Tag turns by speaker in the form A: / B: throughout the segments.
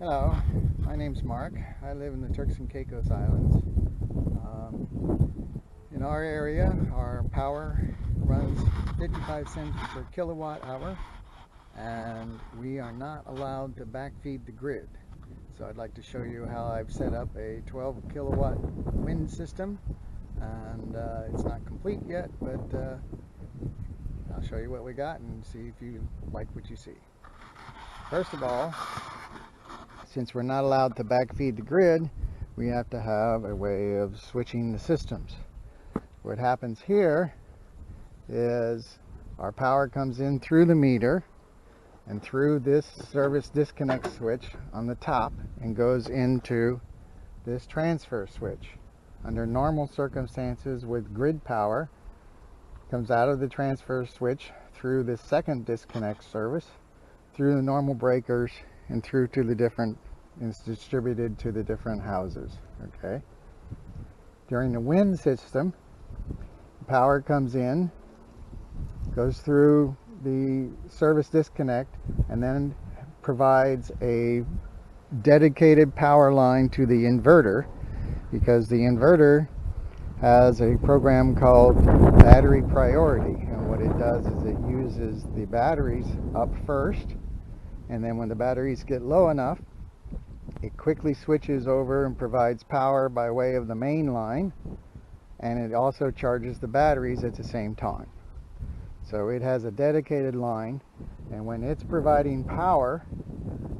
A: Hello, my name's Mark. I live in the Turks and Caicos Islands. In our area, our power runs 55 cents per kilowatt hour, and we are not allowed to backfeed the grid. So I'd like to show you how I've set up a 12 kilowatt wind system, and it's not complete yet, but I'll show you what we got and see if you like what you see. First of all, since we're not allowed to backfeed the grid, we have to have a way of switching the systems. What happens here is our power comes in through the meter and through this service disconnect switch on the top and goes into this transfer switch. Under normal circumstances with grid power, comes out of the transfer switch through the second disconnect service, through the normal breakers, and through to the different, it's distributed to the different houses. Okay. During the wind system, power comes in, goes through the service disconnect, and then provides a dedicated power line to the inverter, because the inverter has a program called battery priority, and what it does is it uses the batteries up first, and then when the batteries get low enough, it quickly switches over and provides power by way of the main line, and it also charges the batteries at the same time. So it has a dedicated line, and when it's providing power,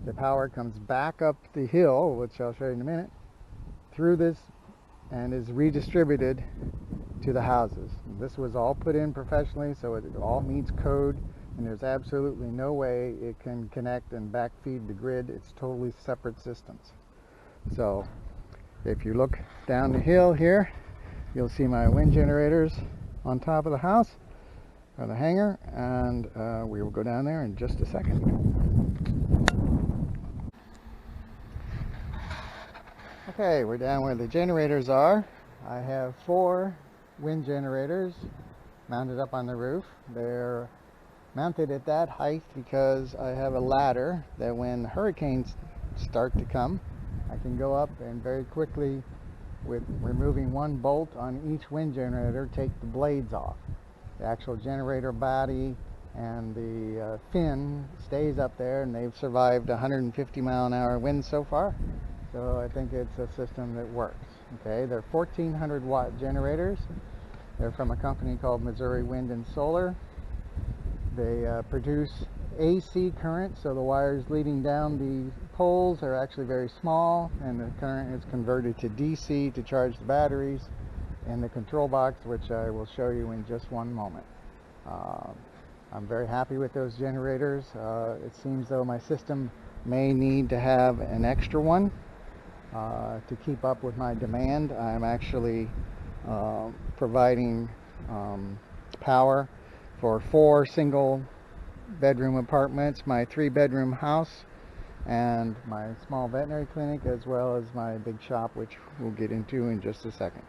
A: the power comes back up the hill, which I'll show you in a minute, through this, and is redistributed to the houses. This was all put in professionally, so it all meets code, and there's absolutely no way it can connect and backfeed the grid. It's totally separate systems. So if you look down the hill here, you'll see my wind generators on top of the house, or the hangar, and we will go down there in just a second. Okay, we're down where the generators are. I have 4 wind generators mounted up on the roof. They're mounted at that height because I have a ladder that when hurricanes start to come, I can go up and very quickly, with removing one bolt on each wind generator, take the blades off. The actual generator body and the fin stays up there, and they've survived 150 mile an hour winds so far. So I think it's a system that works. Okay, they're 1400 watt generators. They're from a company called Missouri Wind and Solar. They produce AC current, so the wires leading down the poles are actually very small, and the current is converted to DC to charge the batteries in the control box, which I will show you in just one moment. I'm very happy with those generators. It seems though my system may need to have an extra one to keep up with my demand. I'm actually providing power for 4 single bedroom apartments, my 3-bedroom house, and my small veterinary clinic, as well as my big shop, which we'll get into in just a second.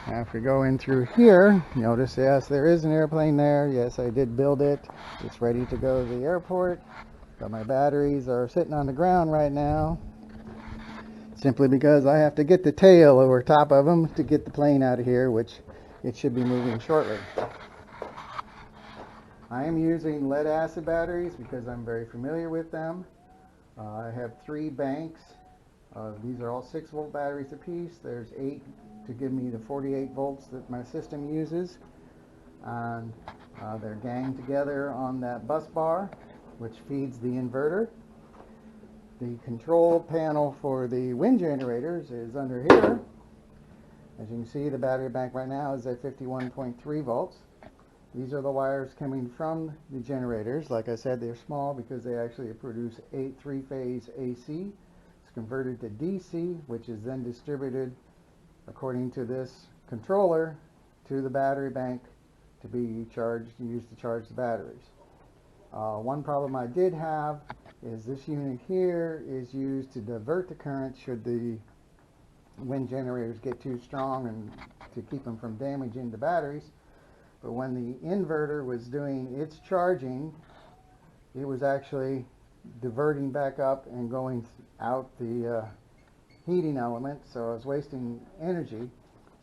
A: Now if we go in through here, notice, yes, there is an airplane there. Yes, I did build it. It's ready to go to the airport, but my batteries are sitting on the ground right now, simply because I have to get the tail over top of them to get the plane out of here, which it should be moving shortly. I am using lead acid batteries because I'm very familiar with them. I have 3 banks. These are all 6-volt batteries apiece. There's 8 to give me the 48 volts that my system uses. And they're ganged together on that bus bar, which feeds the inverter. The control panel for the wind generators is under here. As you can see, the battery bank right now is at 51.3 volts. These are the wires coming from the generators. Like I said, they're small because they actually produce 8 3-phase AC. It's converted to DC, which is then distributed according to this controller to the battery bank to be charged, used to charge the batteries. One problem I did have is this unit here is used to divert the current should the wind generators get too strong, and to keep them from damaging the batteries. But when the inverter was doing its charging, it was actually diverting back up and going out the heating element, so I was wasting energy.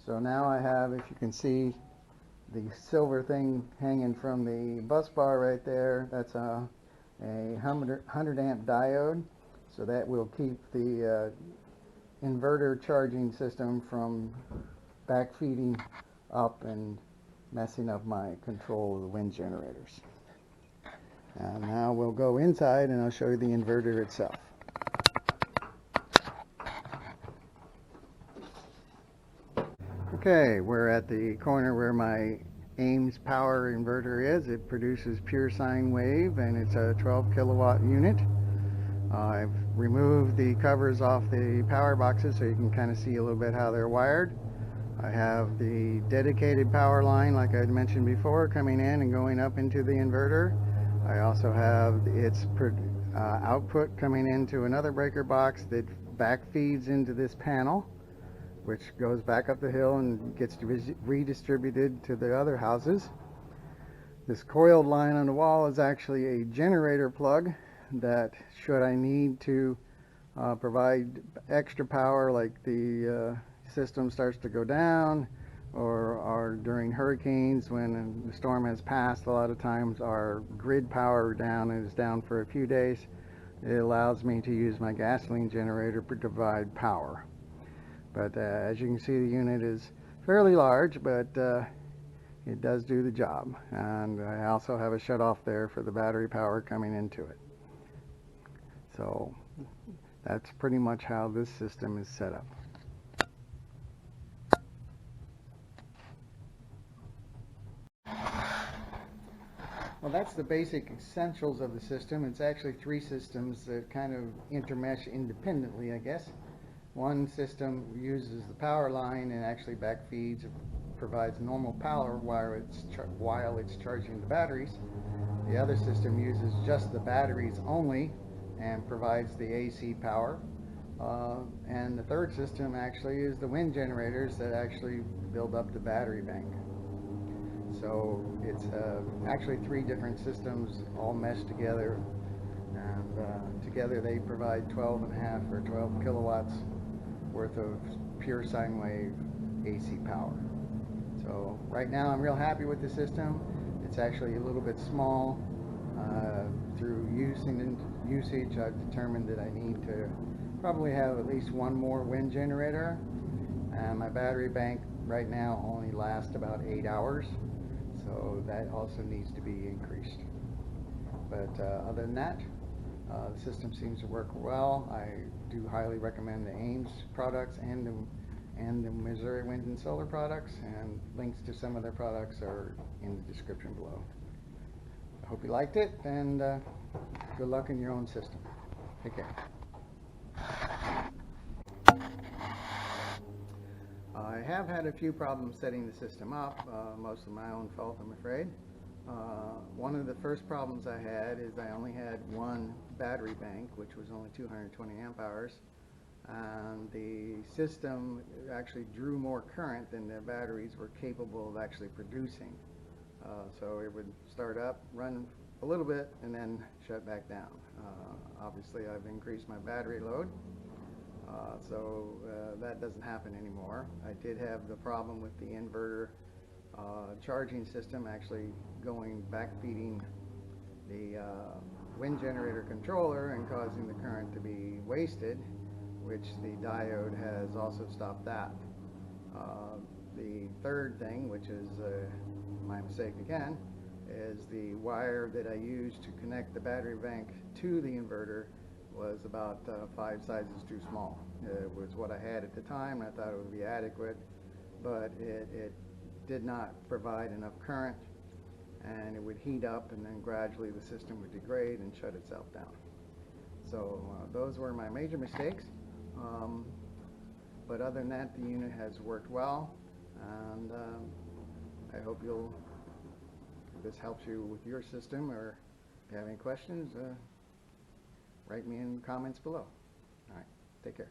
A: So now I have, if you can see, the silver thing hanging from the bus bar right there. That's a 100 amp diode, so that will keep the inverter charging system from backfeeding up and messing up my control of the wind generators. And now we'll go inside and I'll show you the inverter itself. Okay, we're at the corner where my Ames power inverter is. It produces pure sine wave and it's a 12 kilowatt unit. I've removed the covers off the power boxes so you can kind of see a little bit how they're wired. I have the dedicated power line, like I mentioned before, coming in and going up into the inverter. I also have its output coming into another breaker box that back feeds into this panel, which goes back up the hill and gets redistributed to the other houses. This coiled line on the wall is actually a generator plug that, should I need to provide extra power, like the system starts to go down, or during hurricanes when the storm has passed, a lot of times our grid power is down for a few days. It allows me to use my gasoline generator to provide power. But as you can see, the unit is fairly large, but it does do the job. And I also have a shut-off there for the battery power coming into it. So that's pretty much how this system is set up. Well, that's the basic essentials of the system. It's actually three systems that kind of intermesh independently, I guess. One system uses the power line and actually backfeeds, provides normal power while it's charging the batteries. The other system uses just the batteries only and provides the AC power. And the third system actually is the wind generators that actually build up the battery bank. So it's actually three different systems all meshed together, and together they provide 12.5 or 12 kilowatts worth of pure sine wave AC power. So right now I'm real happy with the system. It's actually a little bit small. Through usage, I've determined that I need to probably have at least one more wind generator, and my battery bank right now only lasts about 8 hours. So that also needs to be increased. But other than that, the system seems to work well. I do highly recommend the Ames products and the Missouri Wind and Solar products, and links to some of their products are in the description below. I hope you liked it, and good luck in your own system. Take care. I have had a few problems setting the system up, mostly my own fault, I'm afraid. One of the first problems I had is I only had one battery bank, which was only 220 amp hours, and the system actually drew more current than the batteries were capable of actually producing. So it would start up, run a little bit, and then shut back down. Obviously I've increased my battery load, so that doesn't happen anymore. I did have the problem with the inverter charging system actually backfeeding the wind generator controller and causing the current to be wasted, which the diode has also stopped that. The third thing, which is my mistake again, is the wire that I used to connect the battery bank to the inverter was about 5 sizes too small. It was what I had at the time, and I thought it would be adequate, but it did not provide enough current, and it would heat up, and then gradually the system would degrade and shut itself down. So those were my major mistakes, but other than that, the unit has worked well, and I hope this helps you with your system, or if you have any questions, write me in the comments below. All right, take care.